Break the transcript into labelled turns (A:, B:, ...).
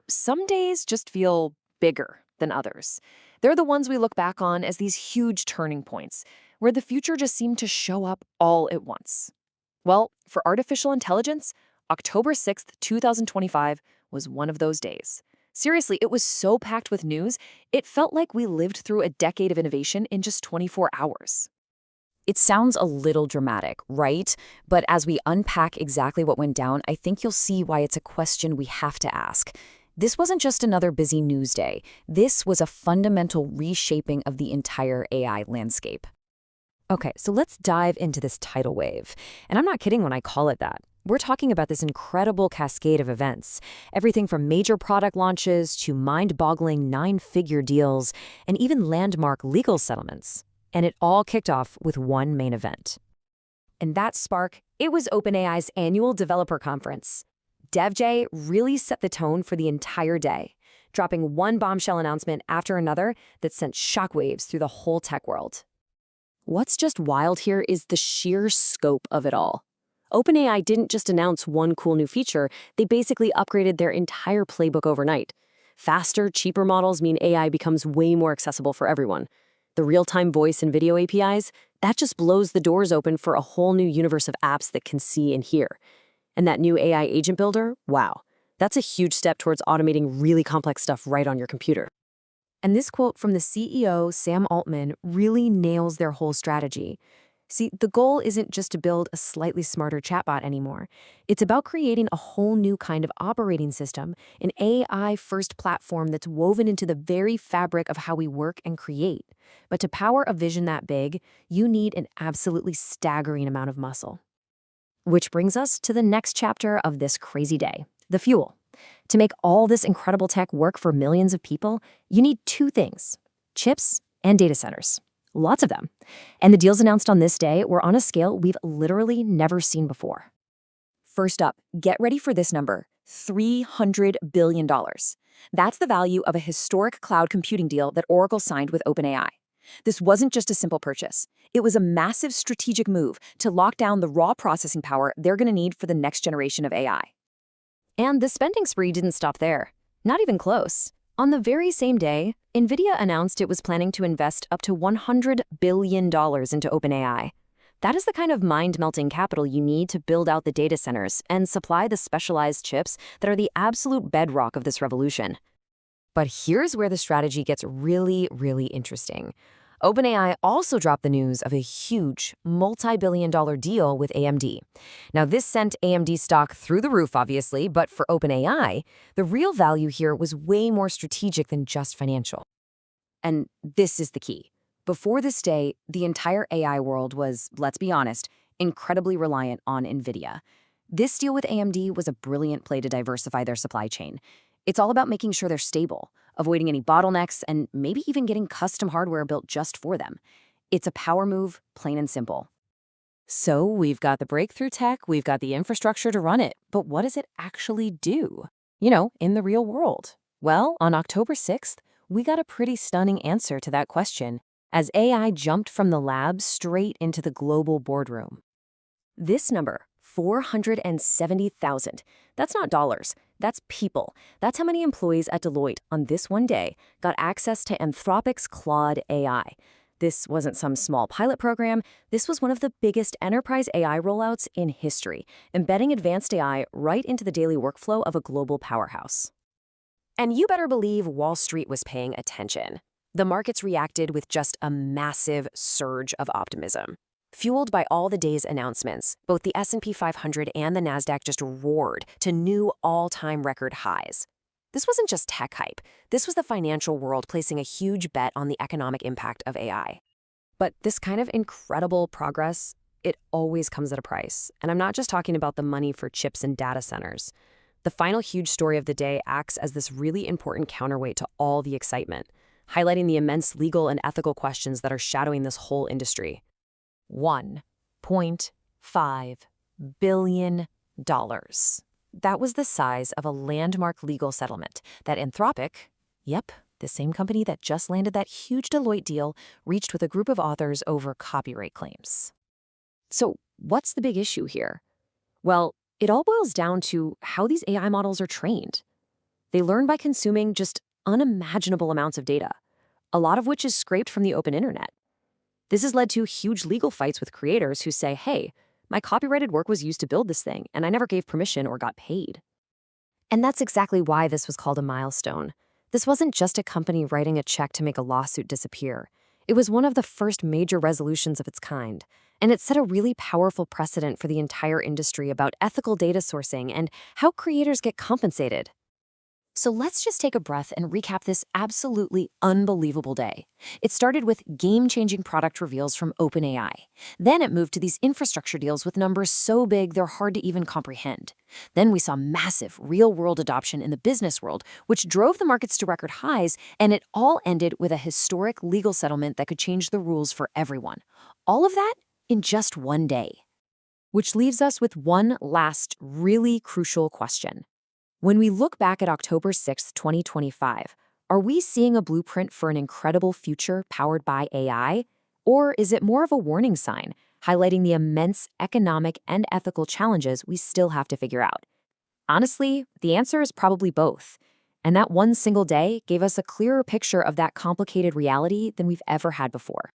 A: Some days just feel bigger than others. They're the ones we look back on as these huge turning points, where the future just seemed to show up all at once. Well, for artificial intelligence, October 6th, 2025 was one of those days. Seriously, it was so packed with news, it felt like we lived through a decade of innovation in just 24 hours.
B: It sounds a little dramatic, right? But as we unpack exactly what went down, I think you'll see why it's a question we have to ask. This wasn't just another busy news day. This was a fundamental reshaping of the entire AI landscape. Okay, so let's dive into this tidal wave. And I'm not kidding when I call it that. We're talking about this incredible cascade of events. Everything from major product launches to mind-boggling nine-figure deals and even landmark legal settlements. And it all kicked off with one main event.
A: And that spark, it was OpenAI's annual developer conference. DevJ really set the tone for the entire day, dropping one bombshell announcement after another that sent shockwaves through the whole tech world. What's just wild here is the sheer scope of it all. OpenAI didn't just announce one cool new feature, they basically upgraded their entire playbook overnight. Faster, cheaper models mean AI becomes way more accessible for everyone. The real-time voice and video APIs, that just blows the doors open for a whole new universe of apps that can see and hear. And that new AI agent builder, wow, that's a huge step towards automating really complex stuff right on your computer. And this quote from the CEO, Sam Altman, really nails their whole strategy. See, the goal isn't just to build a slightly smarter chatbot anymore. It's about creating a whole new kind of operating system, an AI-first platform that's woven into the very fabric of how we work and create. But to power a vision that big, you need an absolutely staggering amount of muscle. Which brings us to the next chapter of this crazy day, the fuel. To make all this incredible tech work for millions of people, you need two things: chips and data centers. Lots of them. And the deals announced on this day were on a scale we've literally never seen before. First up, get ready for this number: $300 billion. That's the value of a historic cloud computing deal that Oracle signed with OpenAI. This wasn't just a simple purchase. It was a massive strategic move to lock down the raw processing power they're going to need for the next generation of AI. And the spending spree didn't stop there. Not even close. On the very same day, NVIDIA announced it was planning to invest up to $100 billion into OpenAI. That is the kind of mind-melting capital you need to build out the data centers and supply the specialized chips that are the absolute bedrock of this revolution. But here's where the strategy gets really, really interesting. OpenAI also dropped the news of a huge, multi-billion-dollar deal with AMD. Now, this sent AMD stock through the roof, obviously, but for OpenAI, the real value here was way more strategic than just financial. And this is the key. Before this day, the entire AI world was, let's be honest, incredibly reliant on NVIDIA. This deal with AMD was a brilliant play to diversify their supply chain. It's all about making sure they're stable, avoiding any bottlenecks, and maybe even getting custom hardware built just for them. It's a power move, plain and simple. So we've got the breakthrough tech, we've got the infrastructure to run it, but what does it actually do? In the real world? Well, on October 6th, we got a pretty stunning answer to that question, as AI jumped from the lab straight into the global boardroom. This number, 470,000, that's not dollars, that's people. That's how many employees at Deloitte on this one day got access to Anthropic's Claude AI. This wasn't some small pilot program. This was one of the biggest enterprise AI rollouts in history, embedding advanced AI right into the daily workflow of a global powerhouse. And you better believe Wall Street was paying attention. The markets reacted with just a massive surge of optimism. Fueled by all the day's announcements, both the S&P 500 and the Nasdaq just roared to new all-time record highs. This wasn't just tech hype. This was the financial world placing a huge bet on the economic impact of AI. But this kind of incredible progress, it always comes at a price. And I'm not just talking about the money for chips and data centers. The final huge story of the day acts as this really important counterweight to all the excitement, highlighting the immense legal and ethical questions that are shadowing this whole industry. $1.5 billion. That was the size of a landmark legal settlement that Anthropic, yep, the same company that just landed that huge Deloitte deal, reached with a group of authors over copyright claims. So what's the big issue here? Well, it all boils down to how these AI models are trained. They learn by consuming just unimaginable amounts of data, a lot of which is scraped from the open internet. This has led to huge legal fights with creators who say, hey, my copyrighted work was used to build this thing, and I never gave permission or got paid. And that's exactly why this was called a milestone. This wasn't just a company writing a check to make a lawsuit disappear. It was one of the first major resolutions of its kind, and it set a really powerful precedent for the entire industry about ethical data sourcing and how creators get compensated. So let's just take a breath and recap this absolutely unbelievable day. It started with game-changing product reveals from OpenAI. Then it moved to these infrastructure deals with numbers so big they're hard to even comprehend. Then we saw massive real-world adoption in the business world, which drove the markets to record highs, and it all ended with a historic legal settlement that could change the rules for everyone. All of that in just one day. Which leaves us with one last really crucial question. When we look back at October 6, 2025, are we seeing a blueprint for an incredible future powered by AI? Or is it more of a warning sign, highlighting the immense economic and ethical challenges we still have to figure out? Honestly, the answer is probably both. And that one single day gave us a clearer picture of that complicated reality than we've ever had before.